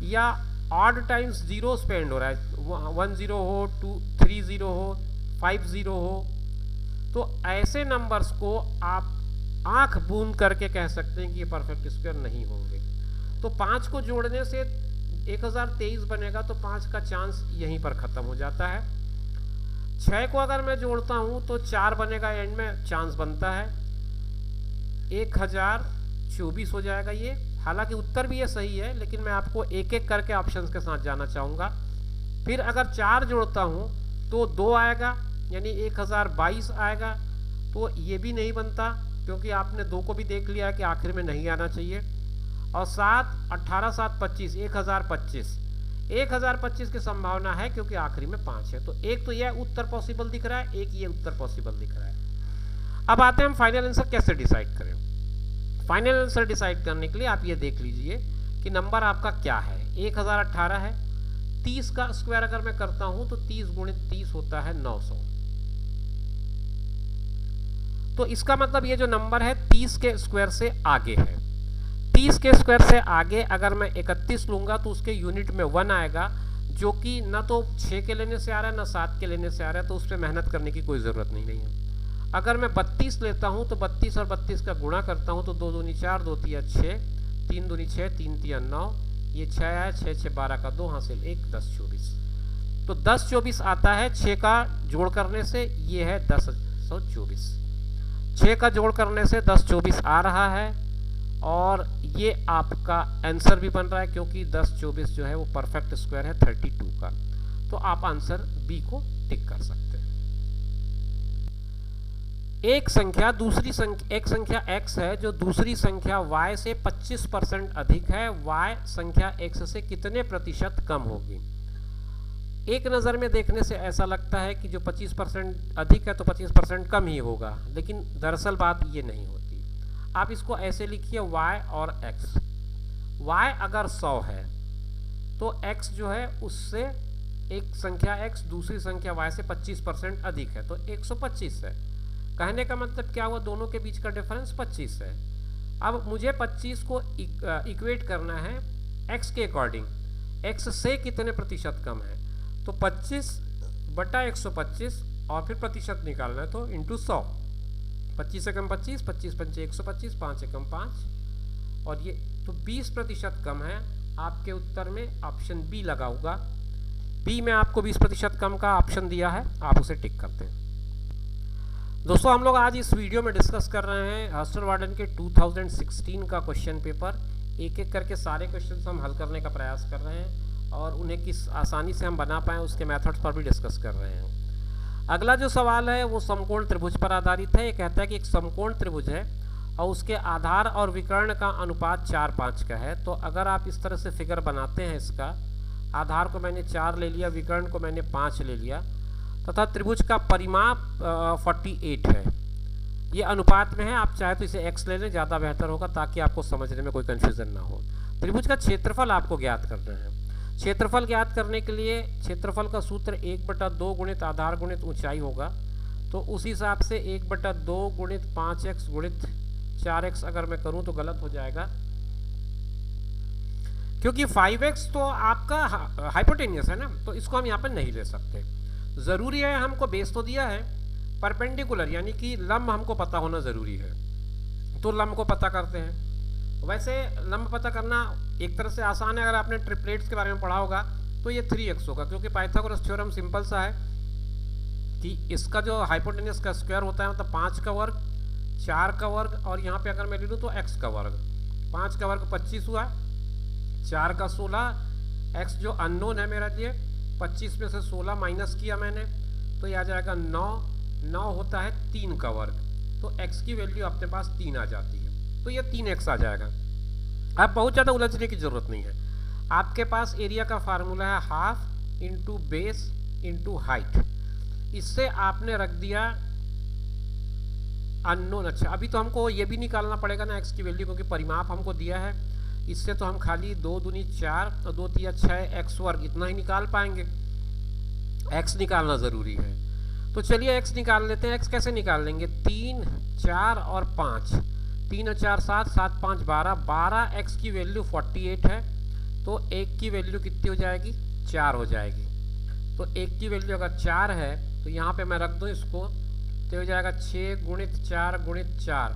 या ऑड टाइम्स जीरोस पे एंड हो रहा है, 1 0 हो, 2 3 0 हो, 5 0 हो, तो ऐसे नंबर्स को आप आंख बूंद करके कह सकते हैं कि ये परफेक्ट स्क्वायर नहीं होंगे। तो 5 को जोड़ने से 1023 बनेगा, तो 5 का चांस यहीं पर ख़त्म हो जाता है। 6 को अगर मैं जोड़ता हूँ तो 4 बनेगा, एंड में चांस बनता है 1024 हो जाएगा ये। हालांकि उत्तर भी ये सही है, लेकिन मैं आपको एक एक करके ऑप्शंस के साथ जाना चाहूँगा। फिर अगर 4 जोड़ता हूँ तो 2 आएगा, यानी 1022 आएगा, तो ये भी नहीं बनता क्योंकि आपने 2 को भी देख लिया है कि आखिर में नहीं आना चाहिए। और 7 18 7 25, 1025 की संभावना है क्योंकि आखिरी में 5 है। तो एक तो यह उत्तर पॉसिबल दिख रहा है, एक ये उत्तर पॉसिबल दिख रहा है। अब आते हैं हम फाइनल आंसर कैसे डिसाइड करें। फाइनल आंसर डिसाइड करने के लिए आप ये देख लीजिए कि नंबर आपका क्या है। 1018 है, 30 का स्क्वायर अगर मैं करता हूं तो 30 गुणित 30 होता है 900। तो इसका मतलब ये जो नंबर है 30 के स्क्वायर से आगे है। 30 के स्क्वायर से आगे अगर मैं 31 लूंगा तो उसके यूनिट में 1 आएगा, जो कि ना तो 6 के लेने से आ रहा है ना 7 के लेने से आ रहा है, तो उस पर मेहनत करने की कोई ज़रूरत नहीं है। अगर मैं 32 लेता हूं तो 32 और 32 का गुणा करता हूं तो 2 दूनी 4, 2 तिया 6, 3 दूनी 6, 3 तिया 9, ये 6 है, 6 6 12 का 2 हासिल 1, 10 24। तो 10 24 आता है 6 का जोड़ करने से, ये है 1024। 6 का जोड़ करने से 1024 आ रहा है, और ये आपका आंसर भी बन रहा है क्योंकि 1024 जो है वो परफेक्ट स्क्वायर है 32 का। तो आप आंसर बी को टिक कर सकते हैं। एक संख्या x है जो दूसरी संख्या y से 25% अधिक है, y संख्या x से कितने प्रतिशत कम होगी। एक नज़र में देखने से ऐसा लगता है कि जो 25% अधिक है तो 25% कम ही होगा, लेकिन दरअसल बात ये नहीं होती। आप इसको ऐसे लिखिए y और x। y अगर 100 है तो x जो है उससे एक संख्या x दूसरी संख्या y से 25% अधिक है, तो 125 है। कहने का मतलब क्या हुआ, दोनों के बीच का डिफरेंस 25 है। अब मुझे 25 को इक्वेट करना है x के अकॉर्डिंग, x से कितने प्रतिशत कम है, तो 25 बटा 125 और फिर प्रतिशत निकालना है तो इंटू 100। 25 से कम 25, 25 पंचे 125, 5 से कम 5, और ये तो 20% कम है। आपके उत्तर में ऑप्शन बी लगा होगा। बी में आपको 20% कम का ऑप्शन दिया है, आप उसे टिक करते हैं। दोस्तों हम लोग आज इस वीडियो में डिस्कस कर रहे हैं हॉस्टल वार्डन के 2016 का क्वेश्चन पेपर। एक एक करके सारे क्वेश्चन हम हल करने का प्रयास कर रहे हैं और उन्हें किस आसानी से हम बना पाएँ उसके मेथड्स पर भी डिस्कस कर रहे हैं। अगला जो सवाल है वो समकोण त्रिभुज पर आधारित है। ये कहता है कि एक समकोण त्रिभुज है और उसके आधार और विकर्ण का अनुपात 4:5 का है। तो अगर आप इस तरह से फिगर बनाते हैं, इसका आधार को मैंने 4 ले लिया, विकर्ण को मैंने 5 ले लिया, तथा त्रिभुज का परिमाप 48 है। ये अनुपात में है, आप चाहे तो इसे x ले लें, ज़्यादा बेहतर होगा ताकि आपको समझने में कोई कन्फ्यूज़न ना हो। त्रिभुज का क्षेत्रफल आपको ज्ञात करना है। क्षेत्रफल ज्ञात करने के लिए क्षेत्रफल का सूत्र 1/2 गुणित आधार गुणित ऊंचाई होगा। तो उस हिसाब से 1/2 गुणित 5x गुणित 4x अगर मैं करूं तो गलत हो जाएगा, क्योंकि 5x तो आपका हाइपोटेनियस है ना, तो इसको हम यहाँ पर नहीं ले सकते। ज़रूरी है, हमको बेस तो दिया है परपेंडिकुलर, यानी कि लंब हमको पता होना ज़रूरी है, तो लंब को पता करते हैं। वैसे लंब पता करना एक तरह से आसान है। अगर आपने ट्रिपलेट्स के बारे में पढ़ा होगा तो ये 3x होगा, क्योंकि पाइथागोरस थ्योरम सिंपल सा है कि इसका जो हाइपोटेनियस का स्क्वायर होता है मतलब 5 का वर्ग, 4 का वर्ग, और यहाँ पे अगर मैं ले लूँ तो x का वर्ग। 5 का वर्ग 25 हुआ, 4 का 16, x जो अननोन है मेरे लिए, 25 में से 16 माइनस किया मैंने तो ये आ जाएगा 9 होता है 3 का वर्ग। तो x की वैल्यू अपने पास 3 आ जाती है, तो ये 3x आ जाएगा। अब बहुत ज़्यादा उलझने की ज़रूरत नहीं है, आपके पास एरिया का फार्मूला है half into base into height, इससे आपने रख दिया अननोन। अच्छा, अभी तो हमको ये भी निकालना पड़ेगा ना x की वैल्यू, क्योंकि परिमाप हमको दिया है, इससे तो हम खाली 2 दूनी 4 और 2 तिया 6 x वर्ग इतना ही निकाल पाएंगे, x निकालना ज़रूरी है। तो चलिए x निकाल लेते हैं। x कैसे निकाल लेंगे, 3 4 और 5, 3 और 4 7, 7 5 12, 12 x की वैल्यू 48 है, तो 1 की वैल्यू कितनी हो जाएगी, 4 हो जाएगी। तो 1 की वैल्यू अगर 4 है तो यहाँ पे मैं रख दूँ इसको, तो हो जाएगा 6 गुणित 4 गुणित 4,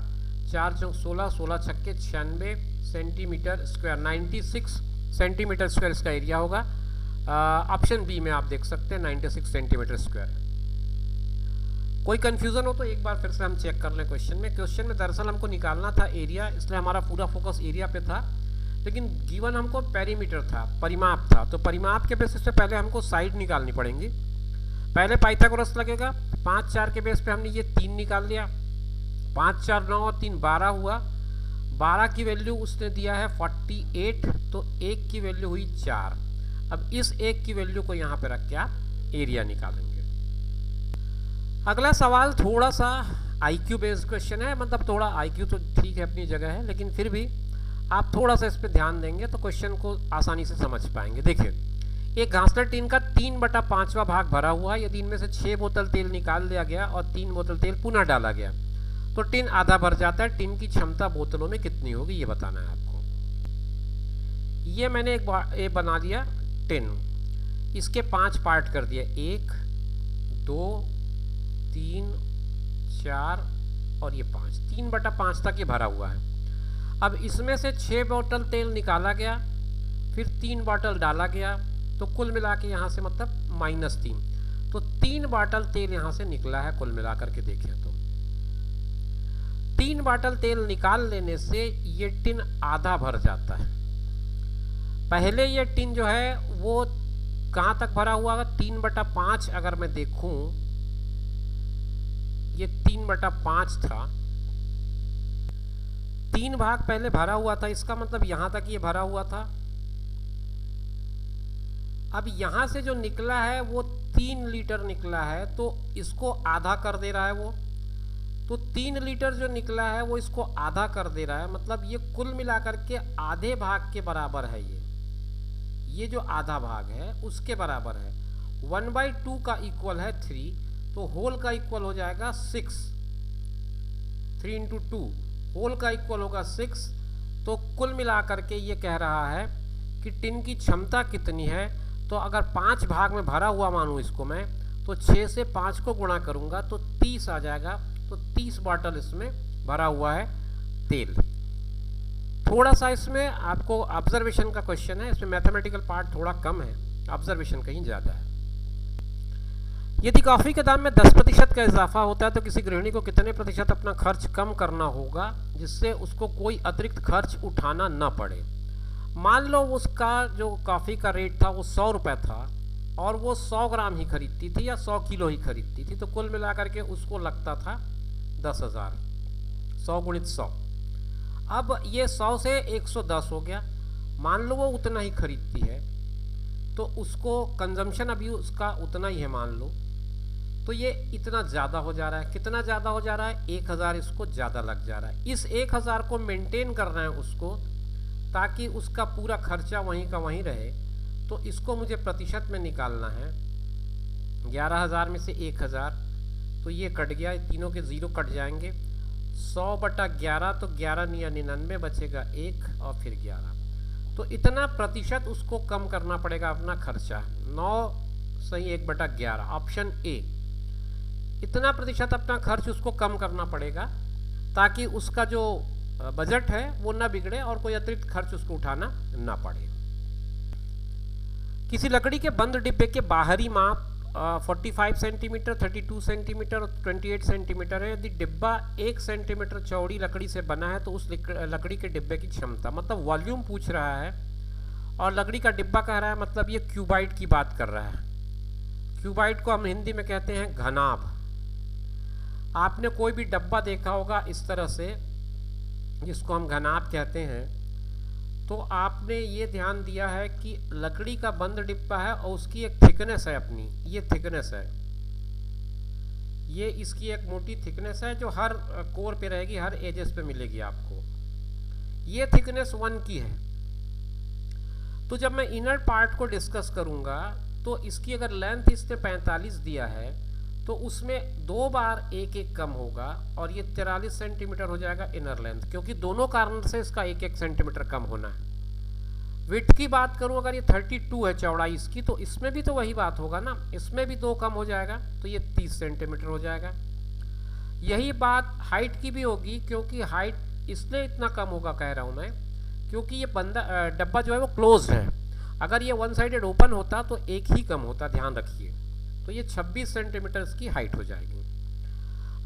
4 चौक 16, 16 छक्के 96 सेंटीमीटर स्क्वायर, 96 सेंटीमीटर स्क्वायर इसका एरिया होगा। ऑप्शन बी में आप देख सकते हैं 96 सेंटीमीटर स्क्वायर। कोई कन्फ्यूज़न हो तो एक बार फिर से हम चेक कर लें क्वेश्चन में। क्वेश्चन में दरअसल हमको निकालना था एरिया, इसलिए हमारा पूरा फोकस एरिया पे था, लेकिन गिवन हमको पेरीमीटर था, परिमाप था, तो परिमाप के बेसिस पे पहले हमको साइड निकालनी पड़ेंगी। पहले पाइथागोरस लगेगा, 5 4 के बेस पे हमने ये 3 निकाल लिया, 5 4 9 और 3 12 हुआ, 12 की वैल्यू उसने दिया है 48, तो 1 की वैल्यू हुई 4। अब इस 1 की वैल्यू को यहाँ पे रख के आप एरिया निकालेंगे। अगला सवाल थोड़ा सा IQ बेस्ड क्वेश्चन है, मतलब थोड़ा IQ तो ठीक है अपनी जगह है, लेकिन फिर भी आप थोड़ा सा इस पर ध्यान देंगे तो क्वेश्चन को आसानी से समझ पाएंगे। देखिए, एक घासलेट टीन का 3/5वां भाग भरा हुआ है, यदि इनमें से 6 बोतल तेल निकाल दिया गया और 3 बोतल तेल पुनः डाला गया तो टिन आधा भर जाता है। टिन की क्षमता बोतलों में कितनी होगी ये बताना है आपको। ये मैंने एक बना दिया टिन, इसके 5 पार्ट कर दिया, 1 2 3 4 और ये 5, 3/5 तक ये भरा हुआ है। अब इसमें से 6 बोतल तेल निकाला गया, फिर 3 बोतल डाला गया, तो कुल मिला के यहाँ से मतलब -3, तो 3 बोतल तेल यहाँ से निकला है कुल मिला करके देखें तो। 3 बोतल तेल निकाल लेने से ये टिन आधा भर जाता है। पहले ये टिन जो है वो कहाँ तक भरा हुआ है, 3/5 अगर मैं देखूं, ये 3/5 था, 3 भाग पहले भरा हुआ था, इसका मतलब यहां तक ये भरा हुआ था। अब यहां से जो निकला है वो 3 लीटर निकला है, तो इसको आधा कर दे रहा है वो, तो 3 लीटर जो निकला है वो इसको आधा कर दे रहा है, मतलब ये कुल मिलाकर के आधे भाग के बराबर है। ये जो आधा भाग है उसके बराबर है। 1/2 का इक्वल है 3, तो होल का इक्वल हो जाएगा 6, 3 × 2 होल का इक्वल होगा 6। तो कुल मिलाकर के ये कह रहा है कि टिन की क्षमता कितनी है, तो अगर 5 भाग में भरा हुआ मानूं इसको मैं, तो 6 से 5 को गुणा करूंगा तो 30 आ जाएगा, तो 30 बॉटल इसमें भरा हुआ है तेल। थोड़ा सा इसमें आपको ऑब्जर्वेशन का क्वेश्चन है, इसमें मैथमेटिकल पार्ट थोड़ा कम है, ऑब्जर्वेशन कहीं ज़्यादा है। यदि कॉफ़ी के दाम में 10% का इजाफा होता है तो किसी गृहिणी को कितने प्रतिशत अपना खर्च कम करना होगा जिससे उसको कोई अतिरिक्त खर्च उठाना न पड़े। मान लो उसका जो कॉफ़ी का रेट था वो 100 रुपये था और वो 100 ग्राम ही खरीदती थी या 100 किलो ही खरीदती थी, तो कुल मिलाकर के उसको लगता था 10,000, 100 × 100। अब ये 100 से 110 हो गया, मान लो वो उतना ही खरीदती है, तो उसको कंजम्पशन अभी उसका उतना ही है मान लो, तो ये इतना ज़्यादा हो जा रहा है। कितना ज़्यादा हो जा रहा है, 1000 इसको ज़्यादा लग जा रहा है। इस 1000 को मेंटेन करना है उसको, ताकि उसका पूरा खर्चा वहीं का वहीं रहे, तो इसको मुझे प्रतिशत में निकालना है। 11,000 में से 1000, तो ये कट गया, तीनों के 0 कट जाएंगे, 100/11, तो 11 × 99 बचेगा 1 और फिर 11, तो इतना प्रतिशत उसको कम करना पड़ेगा अपना खर्चा। 9 सही 1/11, ऑप्शन ए, इतना प्रतिशत अपना खर्च उसको कम करना पड़ेगा ताकि उसका जो बजट है वो ना बिगड़े और कोई अतिरिक्त खर्च उसको उठाना ना पड़े। किसी लकड़ी के बंद डिब्बे के बाहरी माप 45 सेंटीमीटर, 32 सेंटीमीटर और 28 सेंटीमीटर है। यदि डिब्बा 1 सेंटीमीटर चौड़ी लकड़ी से बना है तो उस लकड़ी के डिब्बे की क्षमता, मतलब वॉल्यूम पूछ रहा है और लकड़ी का डिब्बा कह रहा है, मतलब ये क्यूबाइट की बात कर रहा है। क्यूबाइट को हम हिंदी में कहते हैं घनाभ। आपने कोई भी डब्बा देखा होगा इस तरह से, जिसको हम घनाभ कहते हैं, तो आपने ये ध्यान दिया है कि लकड़ी का बंद डिब्बा है और उसकी एक थिकनेस है अपनी, ये थिकनेस है, ये इसकी एक मोटी थिकनेस है जो हर कोर पे रहेगी, हर एजेस पे मिलेगी आपको। ये थिकनेस 1 की है। तो जब मैं इनर पार्ट को डिस्कस करूंगा तो इसकी अगर लेंथ इसने 45 दिया है तो उसमें 2 बार 1-1 कम होगा और ये 43 सेंटीमीटर हो जाएगा इनर लेंथ, क्योंकि दोनों कारण से इसका 1-1 सेंटीमीटर कम होना है। विड्थ की बात करूं अगर ये 32 है चौड़ाई इसकी, तो इसमें भी तो वही बात होगा ना, इसमें भी 2 कम हो जाएगा तो ये 30 सेंटीमीटर हो जाएगा। यही बात हाइट की भी होगी, क्योंकि हाइट इसलिए इतना कम होगा कह रहा हूं मैं, क्योंकि ये डब्बा जो है वो क्लोज है। अगर ये वन साइडेड ओपन होता तो एक ही कम होता, ध्यान रखिए। तो ये 26 सेंटीमीटर की हाइट हो जाएगी।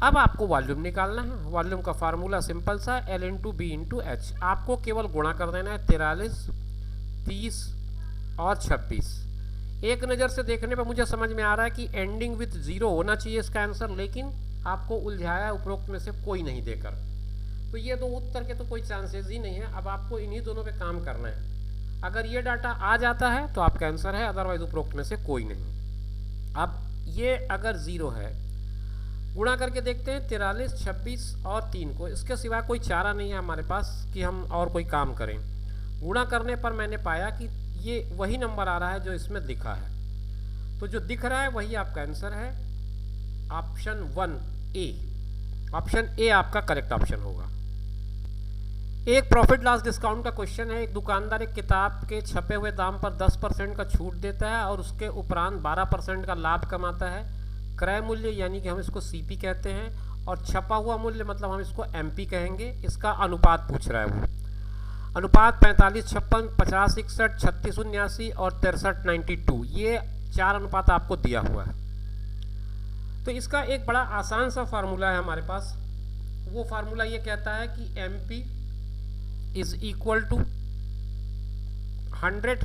अब आपको वॉल्यूम निकालना है। वॉल्यूम का फार्मूला सिंपल सा, L into B into H. आपको केवल गुणा कर देना है 43, 30 और 26। एक नज़र से देखने पर मुझे समझ में आ रहा है कि एंडिंग विथ 0 होना चाहिए इसका आंसर, लेकिन आपको उलझाया उपरोक्त में से कोई नहीं देकर। तो ये दो उत्तर के तो कोई चांसेस ही नहीं है। अब आपको इन्हीं दोनों पे काम करना है। अगर ये डाटा आ जाता है तो आपका आंसर है, अदरवाइज उपरोक्त में से कोई नहीं। अब ये अगर 0 है, गुणा करके देखते हैं 43, 26 और 3 को। इसके सिवा कोई चारा नहीं है हमारे पास कि हम और कोई काम करें। गुणा करने पर मैंने पाया कि ये वही नंबर आ रहा है जो इसमें दिखा है। तो जो दिख रहा है वही आपका आंसर है, ऑप्शन 1A। ऑप्शन ए आपका करेक्ट ऑप्शन होगा। एक प्रॉफिट लॉस डिस्काउंट का क्वेश्चन है। एक दुकानदार एक किताब के छपे हुए दाम पर 10% का छूट देता है और उसके उपरांत 12% का लाभ कमाता है। क्रय मूल्य यानी कि हम इसको सीपी कहते हैं, और छपा हुआ मूल्य मतलब हम इसको एमपी कहेंगे। इसका अनुपात पूछ रहा है वो। अनुपात 45-56, 50-61, 36-79 और 63-92, ये 4 अनुपात आपको दिया हुआ है। तो इसका एक बड़ा आसान सा फार्मूला है हमारे पास। वो फार्मूला ये कहता है कि MP is equal to 100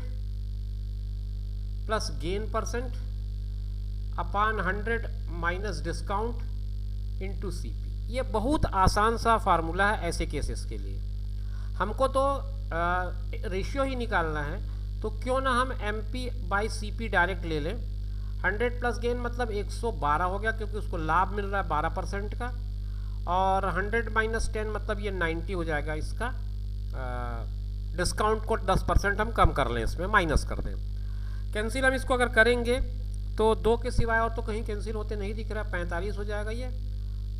plus gain percent upon 100 minus discount into CP. ये बहुत आसान सा फार्मूला है ऐसे केसेस के लिए। हमको तो रेशियो ही निकालना है, तो क्यों ना हम एमपी बाई सीपी डायरेक्ट ले लें। 100 प्लस गेन मतलब 112 हो गया, क्योंकि उसको लाभ मिल रहा है 12% का, और 100 माइनस 10 मतलब ये 90 हो जाएगा। इसका डिस्काउंट को 10% हम कम कर लें, इसमें माइनस कर दें। कैंसिल हम इसको अगर करेंगे तो 2 के सिवाय और तो कहीं कैंसिल होते नहीं दिख रहा। 45 हो जाएगा ये,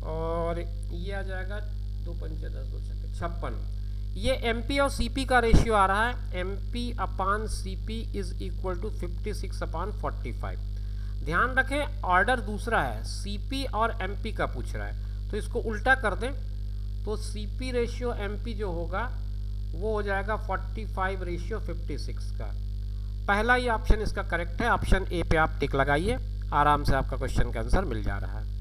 और ये आ जाएगा 2 पंचे 10, 2 छक्के 56। ये एमपी और सीपी का रेशियो आ रहा है। MP upon CP is equal to 56 upon 45। ध्यान रखें ऑर्डर दूसरा है, सीपी और एमपी का पूछ रहा है, तो इसको उल्टा कर दें तो सीपी रेशियो एमपी जो होगा वो हो जाएगा 45 रेशियो 56 का। पहला ही ऑप्शन इसका करेक्ट है। ऑप्शन ए पे आप टिक लगाइए, आराम से आपका क्वेश्चन का आंसर मिल जा रहा है।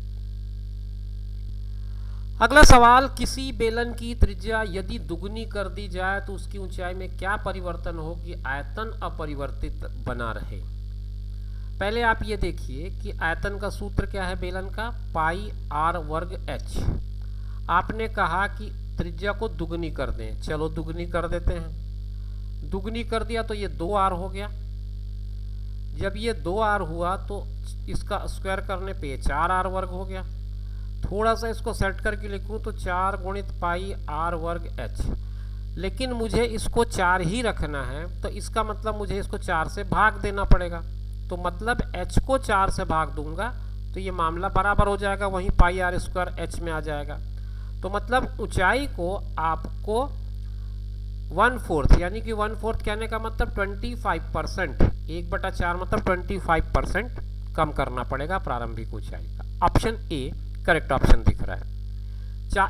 अगला सवाल, किसी बेलन की त्रिज्या यदि दुगनी कर दी जाए तो उसकी ऊंचाई में क्या परिवर्तन हो कि आयतन अपरिवर्तित बना रहे। पहले आप ये देखिए कि आयतन का सूत्र क्या है बेलन का, पाई आर वर्ग एच। आपने कहा कि त्रिज्या को दुगनी कर दें, चलो दुगनी कर देते हैं। दुगनी कर दिया तो ये 2r हो गया। जब ये 2r हुआ तो इसका स्क्वायर करने पे 4r वर्ग हो गया। थोड़ा सा इसको सेट करके लिखूं तो 4 गुणित पाई आर वर्ग एच, लेकिन मुझे इसको 4 ही रखना है, तो इसका मतलब मुझे इसको 4 से भाग देना पड़ेगा। तो मतलब h को 4 से भाग दूंगा तो ये मामला बराबर हो जाएगा, वहीं पाई आर स्क्वायर एच में आ जाएगा। तो मतलब ऊंचाई को आपको 1/4 यानी कि 1/4 कहने का मतलब 25%, 1/4 मतलब 25% कम करना पड़ेगा प्रारंभिक ऊंचाई का। ऑप्शन ए करेक्ट ऑप्शन दिख रहा है।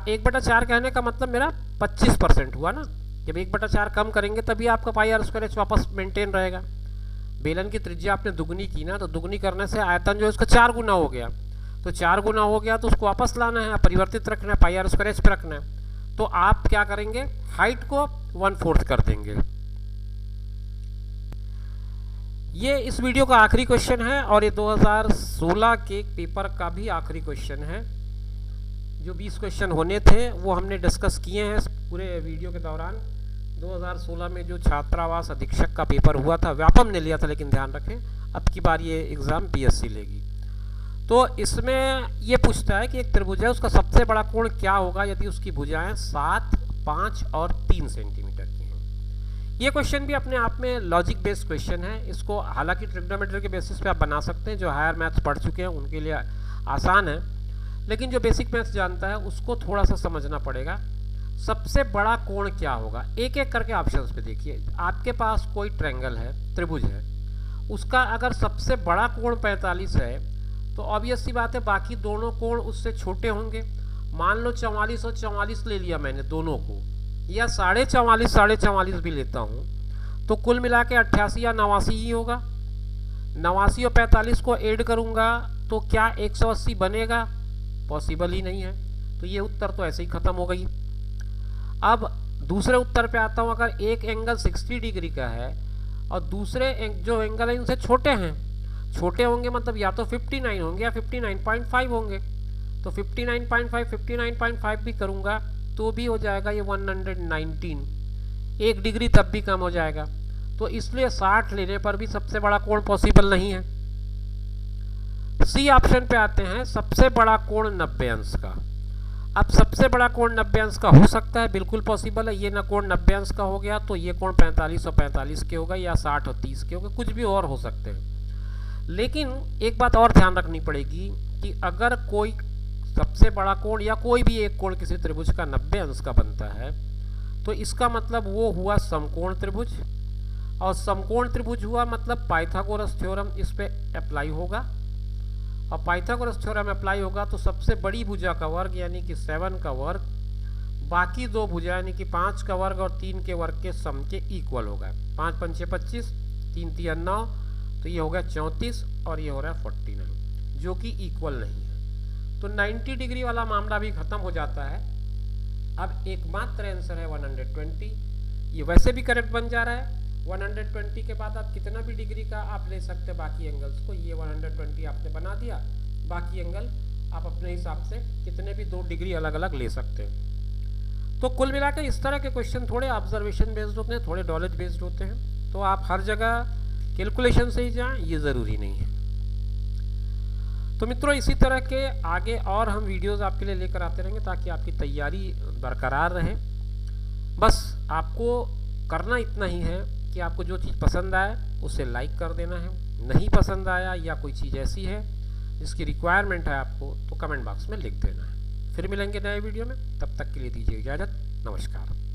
1/4 कहने का मतलब मेरा 25% हुआ ना। जब 1/4 कम करेंगे तभी आपका पाई आर स्क्वायर एच वापस मेंटेन रहेगा। बेलन की त्रिज्या आपने दुगनी की ना, तो दुगनी करने से आयतन जो है उसका 4 गुना हो गया। तो 4 गुना हो गया तो उसको वापस लाना है, परिवर्तित रखना है, पाई आर स्क्वायर एच पे रखना है। तो आप क्या करेंगे, हाइट को 1/4 कर देंगे। ये इस वीडियो का आखिरी क्वेश्चन है और ये 2016 के पेपर का भी आखिरी क्वेश्चन है। जो 20 क्वेश्चन होने थे वो हमने डिस्कस किए हैं पूरे वीडियो के दौरान। 2016 में जो छात्रावास अधीक्षक का पेपर हुआ था, व्यापम ने लिया था, लेकिन ध्यान रखें अब की बार ये एग्ज़ाम पीएससी लेगी। तो इसमें ये पूछता है कि एक त्रिभुज है, उसका सबसे बड़ा कोण क्या होगा यदि उसकी भुजाएं 7, 5 और 3 सेंटीमीटर की हैं। ये क्वेश्चन भी अपने आप में लॉजिक बेस्ड क्वेश्चन है। इसको हालांकि ट्रिग्नोमेट्री के बेसिस पे आप बना सकते हैं, जो हायर मैथ्स पढ़ चुके हैं उनके लिए आसान है, लेकिन जो बेसिक मैथ्स जानता है उसको थोड़ा सा समझना पड़ेगा। सबसे बड़ा कोण क्या होगा, एक एक करके ऑप्शंस पे देखिए। आपके पास कोई ट्रायंगल है, त्रिभुज है, उसका अगर सबसे बड़ा कोण 45 है तो ऑब्वियस सी बात है बाकी दोनों कोण उससे छोटे होंगे। मान लो 44 और 44 ले लिया मैंने दोनों को, या 44.5 भी लेता हूँ, तो कुल मिला के 88 या 89 ही होगा। 89 और 45 को ऐड करूँगा तो क्या 180 बनेगा? पॉसिबल ही नहीं है। तो ये उत्तर तो ऐसे ही ख़त्म हो गई। अब दूसरे उत्तर पे आता हूँ। अगर एक एंगल 60 डिग्री का है और दूसरे जो एंगल है उनसे छोटे हैं, छोटे होंगे मतलब या तो 59 होंगे या 59.5 होंगे। तो 59.5 59.5 भी करूँगा तो भी हो जाएगा ये 119, 1 डिग्री तब भी कम हो जाएगा। तो इसलिए 60 लेने पर भी सबसे बड़ा कोण पॉसिबल नहीं है। सी ऑप्शन पे आते हैं, सबसे बड़ा कोण 90 अंश का। अब सबसे बड़ा कोण 90 अंश का हो सकता है, बिल्कुल पॉसिबल है। ये ना कोण 90 अंश का हो गया तो ये कोण 45 और 45 के होगा, या 60 और 30 के होगा, कुछ भी और हो सकते हैं। लेकिन एक बात और ध्यान रखनी पड़ेगी कि अगर कोई सबसे बड़ा कोण या कोई भी एक कोण किसी त्रिभुज का 90 अंश का बनता है तो इसका मतलब वो हुआ समकोण त्रिभुज, और समकोण त्रिभुज हुआ मतलब पाइथागोरस थ्योरम इस पे अप्लाई होगा, और पाइथागोरस थ्योरम अप्लाई होगा तो सबसे बड़ी भुजा का वर्ग यानी कि 7 का वर्ग बाकी दो भुजा यानी कि 5 का वर्ग और 3 के वर्ग के सम के इक्वल होगा। 5 5 6 25, 3 3 9, तो ये हो गया 34 और ये हो रहा है 49, जो कि इक्वल नहीं है। तो 90 डिग्री वाला मामला भी खत्म हो जाता है। अब एकमात्र आंसर है 120। ये वैसे भी करेक्ट बन जा रहा है। 120 के बाद आप कितना भी डिग्री का आप ले सकते हैं बाकी एंगल्स को। ये 120 आपने बना दिया, बाकी एंगल आप अपने हिसाब से कितने भी 2 डिग्री अलग अलग ले सकते हैं। तो कुल मिलाकर इस तरह के क्वेश्चन थोड़े ऑब्जर्वेशन बेस्ड होते हैं, थोड़े नॉलेज बेस्ड होते हैं। तो आप हर जगह कैलकुलेशन से ही जाएं ये ज़रूरी नहीं है। तो मित्रों, इसी तरह के आगे और हम वीडियोस आपके लिए लेकर आते रहेंगे ताकि आपकी तैयारी बरकरार रहे। बस आपको करना इतना ही है कि आपको जो चीज़ पसंद आए उसे लाइक कर देना है, नहीं पसंद आया या कोई चीज़ ऐसी है जिसकी रिक्वायरमेंट है आपको तो कमेंट बॉक्स में लिख देना है। फिर मिलेंगे नए वीडियो में, तब तक के लिए दीजिए इजाज़त। नमस्कार।